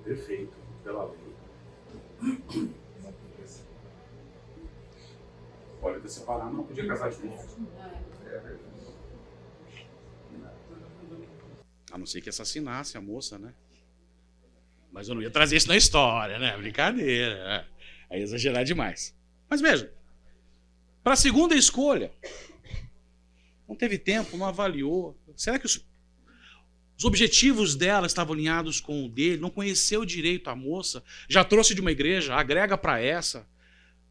Perfeito, pela lei. Pode ter separado, não podia casar de novo. A não ser que assassinasse a moça, né? Mas eu não ia trazer isso na história, né? Brincadeira. É exagerar demais. Mas veja, para a segunda escolha, não teve tempo, não avaliou. Será que os objetivos dela estavam alinhados com o dele? Não conheceu direito a moça? Já trouxe de uma igreja? Agrega para essa.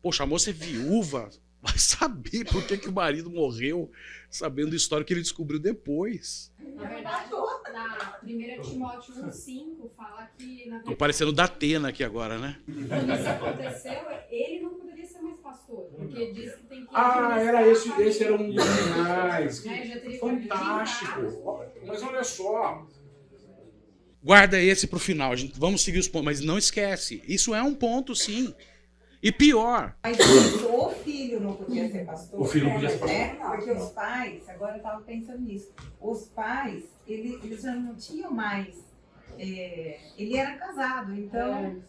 Poxa, a moça é viúva. Vai saber por que o marido morreu, sabendo a história que ele descobriu depois. Na verdade, na 1 Timóteo 1,5 fala que, na Tô verdade, parecendo da Atena aqui agora, né? quando isso aconteceu, ele não poderia ser mais pastor, porque diz que tem que... Esse era um dos finais. Né, já teria que Fantástico. Mas olha só. Guarda esse pro final, gente. Vamos seguir os pontos, mas não esquece. Isso é um ponto, sim. E pior. Mas o filho não podia ser pastor. O filho não podia ser né? Porque os pais, agora eu estava pensando nisso, os pais, eles já não tinham mais. Ele era casado, então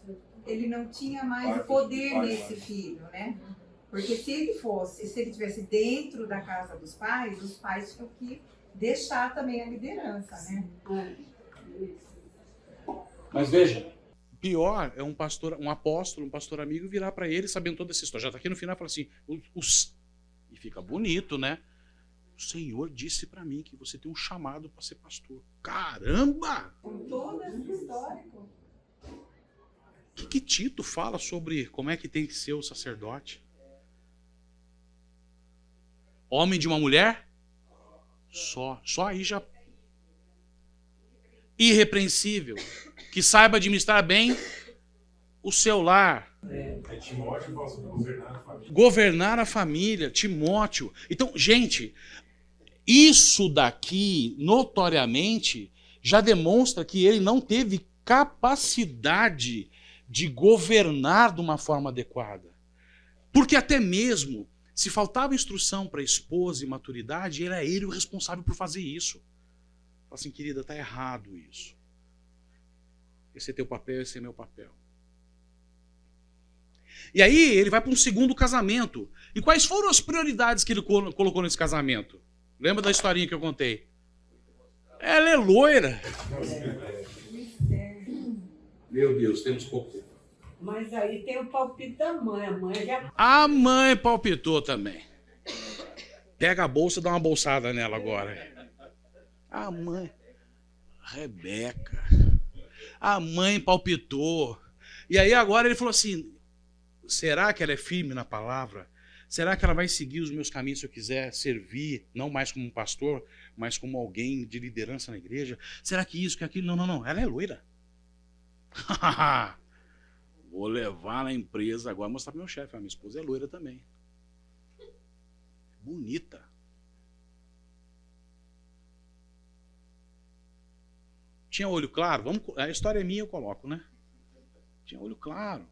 ele não tinha mais poder nesse filho, né? Porque se ele estivesse dentro da casa dos pais, os pais tinham que deixar também a liderança, né? Mas veja. Pior é um pastor, um apóstolo, um pastor amigo virar para ele sabendo toda essa história. Já está aqui no final e fala assim, e fica bonito, né? O Senhor disse para mim que você tem um chamado para ser pastor. Caramba! Com toda essa história. O que Tito fala sobre como é que tem que ser o sacerdote? Homem de uma mulher? Só aí já... Irrepreensível, que saiba administrar bem o seu lar. Timóteo fala sobre governar a família. Governar a família, Timóteo. Então, gente, isso daqui, notoriamente, já demonstra que ele não teve capacidade de governar de uma forma adequada. Porque até mesmo, se faltava instrução para a esposa e maturidade, era ele o responsável por fazer isso. Fala assim, querida, está errado isso. Esse é teu papel, esse é meu papel. E aí ele vai para um segundo casamento. E quais foram as prioridades que ele colocou nesse casamento? Lembra da historinha que eu contei? Ela é loira. Meu Deus, temos pouco tempo. Mas aí tem o palpite da mãe. A mãe já... A mãe palpitou também. Pega a bolsa e dá uma bolsada nela agora. A mãe. Rebeca. A mãe palpitou. E aí agora ele falou assim, será que ela é firme na palavra? Será que ela vai seguir os meus caminhos se eu quiser servir, não mais como um pastor, mas como alguém de liderança na igreja? Será que isso, que aquilo? Não. Ela é loira. Vou levar na empresa agora, mostrar pro meu chefe. A minha esposa é loira também. Bonita. Tinha olho claro? A história é minha, eu coloco, né? Tinha olho claro.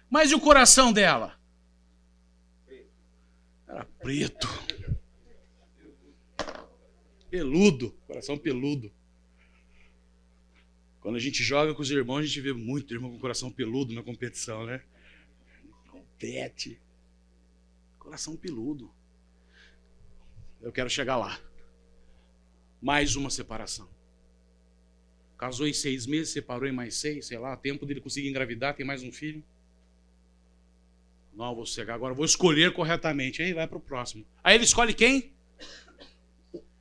Mas e o coração dela? Era preto. Peludo. Coração peludo. Quando a gente joga com os irmãos, a gente vê muito irmão com coração peludo na competição, né? Compete. Coração peludo. Eu quero chegar lá. Mais uma separação. Casou em 6 meses, separou em mais 6, sei lá, tempo dele conseguir engravidar, tem mais um filho. Não, vou chegar agora, vou escolher corretamente. Aí vai para o próximo. Aí ele escolhe quem?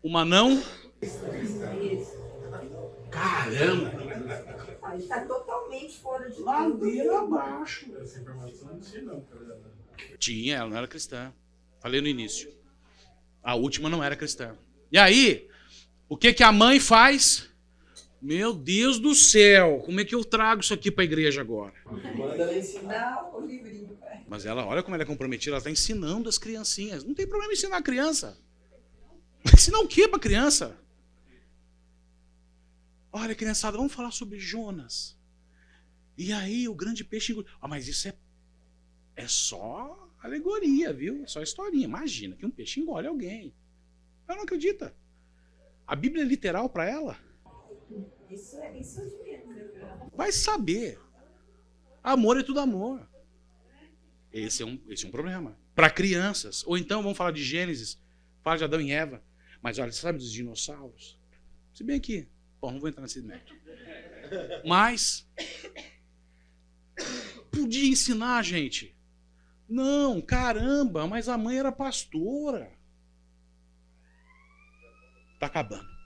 Uma não? Caramba! Aí está totalmente fora de Ladeira abaixo. Essa informação não sei não, cara. Tinha, ela não era cristã. Falei no início. A última não era cristã. E aí, o que a mãe faz? Meu Deus do céu, como é que eu trago isso aqui para a igreja agora? Manda ela ensinar. Dá o livrinho, pai. Mas ela, olha como ela é comprometida, ela está ensinando as criancinhas. Não tem problema ensinar a criança. Ensinar o que para a criança? Olha, criançada, vamos falar sobre Jonas. E aí, o grande peixe... mas isso é só alegoria, viu? É só historinha. Imagina que um peixe engole alguém. Ela não acredita. A Bíblia é literal para ela. Isso é de menos, né? Vai saber. Amor é tudo amor. Esse é um problema. Para crianças. Ou então, vamos falar de Gênesis. Fala de Adão e Eva. Mas olha, você sabe dos dinossauros? Se bem que... Bom, não vou entrar nesse método. Mas... podia ensinar, gente. Não, caramba, mas a mãe era pastora. Tá acabando.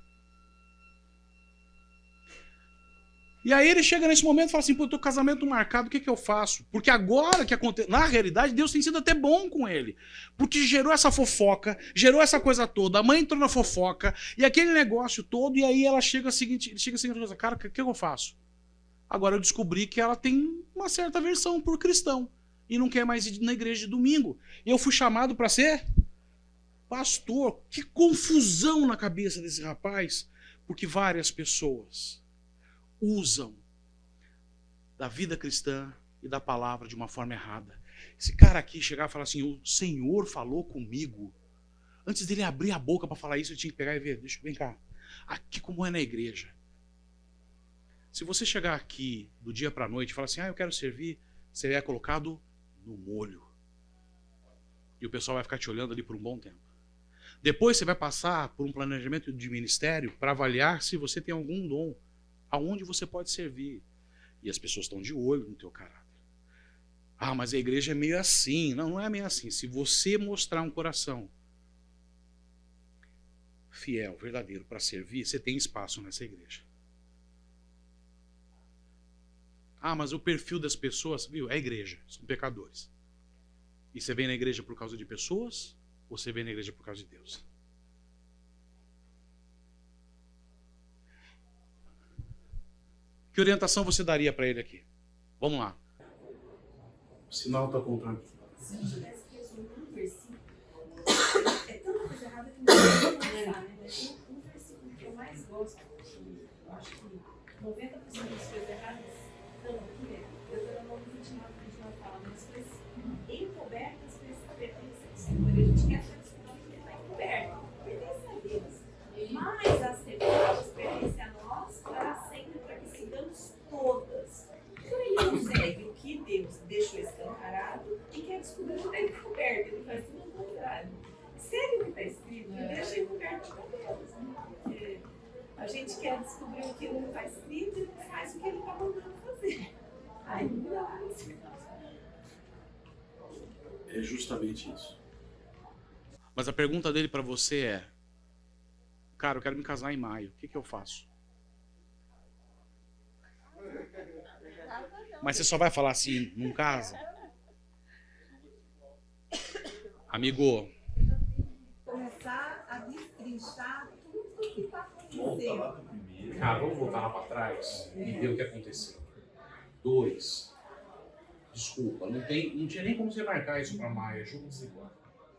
E aí ele chega nesse momento e fala assim, pô, eu tô com casamento marcado, o que eu faço? Porque agora que acontece... Na realidade, Deus tem sido até bom com ele. Porque gerou essa fofoca, gerou essa coisa toda, a mãe entrou na fofoca, e aquele negócio todo, e aí ela chega a seguinte coisa, cara, o que eu faço? Agora eu descobri que ela tem uma certa aversão por cristão, e não quer mais ir na igreja de domingo. E eu fui chamado para ser pastor. Que confusão na cabeça desse rapaz, porque várias pessoas usam da vida cristã e da palavra de uma forma errada. Esse cara aqui chegar e falar assim, o Senhor falou comigo. Antes dele abrir a boca para falar isso, ele tinha que pegar e ver, vem cá, aqui como é na igreja. Se você chegar aqui do dia para a noite e falar assim, eu quero servir, você é colocado no molho. E o pessoal vai ficar te olhando ali por um bom tempo. Depois você vai passar por um planejamento de ministério para avaliar se você tem algum dom, aonde você pode servir. E as pessoas estão de olho no teu caráter. Mas a igreja é meio assim. Não, não é meio assim. Se você mostrar um coração fiel, verdadeiro para servir, você tem espaço nessa igreja. Mas o perfil das pessoas, viu? É a igreja, são pecadores. E você vem na igreja por causa de pessoas ou você vem na igreja por causa de Deus? Que orientação você daria para ele aqui? Vamos lá. O sinal está apontando. Se eu tivesse que resumir um versículo, é tanta coisa errada que não dá pra pensar, né? Mas um versículo que eu mais gosto, eu acho que 90% das coisas erradas estão aqui, Deuteronômio 29, 29 fala, mas coisas encobertas pertencem ao Senhor. A gente quer ser descoberto porque está encoberto, pertence a Deus. Mas as reveladas pertencem a nós para sempre, para que sigamos todas. Então ele não segue o que Deus deixou escancarado e quer descobrir o que está encoberto. Ele faz tudo ao contrário. Segue o que está escrito e deixa encoberto para Deus. Porque a gente quer descobrir o que não está escrito e não faz o que ele está mandando fazer. Aí não dá. É justamente isso. Mas a pergunta dele para você é: cara, eu quero me casar em maio, o que eu faço? Mas você só vai falar assim, não casa? Amigo, Começar a destrinchar tudo que está Volta lá acontecendo. pro primeiro. cara, vamos voltar lá para trás e ver o que aconteceu. 2. Desculpa, não tinha nem como você marcar isso para maio, é jogo desigual.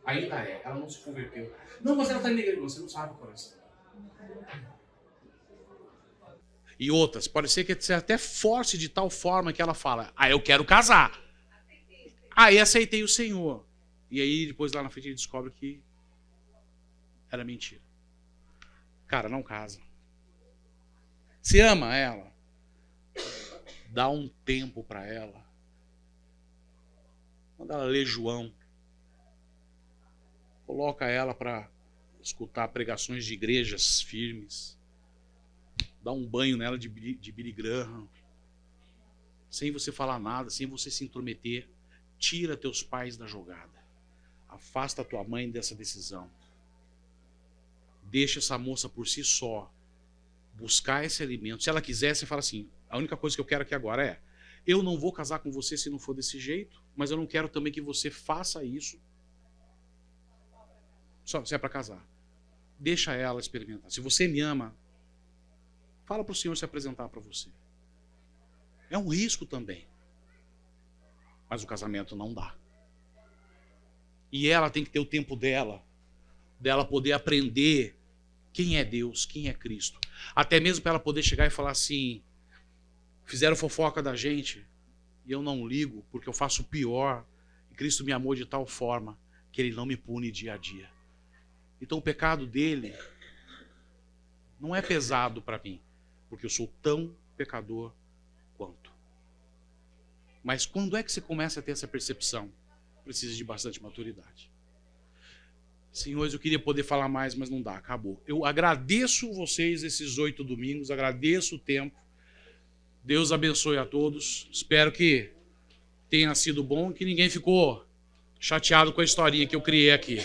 Ainda é, ela não se converteu. Não, mas ela tá na igreja, você não sabe o coração. E outras, pode ser que você até force de tal forma que ela fala, eu quero casar. Aí aceitei o Senhor. E aí depois lá na frente ele descobre que era mentira. Cara, não casa. Você ama ela? Dá um tempo para ela. Manda ela ler João. Coloca ela para escutar pregações de igrejas firmes. Dá um banho nela de Billy Graham. Sem você falar nada, sem você se intrometer. Tira teus pais da jogada. Afasta a tua mãe dessa decisão. Deixa essa moça por si só buscar esse alimento. Se ela quiser, você fala assim, a única coisa que eu quero aqui agora é, eu não vou casar com você se não for desse jeito, mas eu não quero também que você faça isso só se é para casar. Deixa ela experimentar. Se você me ama, fala para o Senhor se apresentar para você. É um risco também. Mas o casamento não dá. E ela tem que ter o tempo dela poder aprender quem é Deus, quem é Cristo. Até mesmo para ela poder chegar e falar assim, fizeram fofoca da gente e eu não ligo porque eu faço o pior. E Cristo me amou de tal forma que Ele não me pune dia a dia. Então o pecado dele não é pesado para mim, porque eu sou tão pecador quanto. Mas quando é que você começa a ter essa percepção? Precisa de bastante maturidade. Senhores, eu queria poder falar mais, mas não dá, acabou. Eu agradeço vocês esses 8 domingos, agradeço o tempo. Deus abençoe a todos. Espero que tenha sido bom, que ninguém ficou chateado com a historinha que eu criei aqui.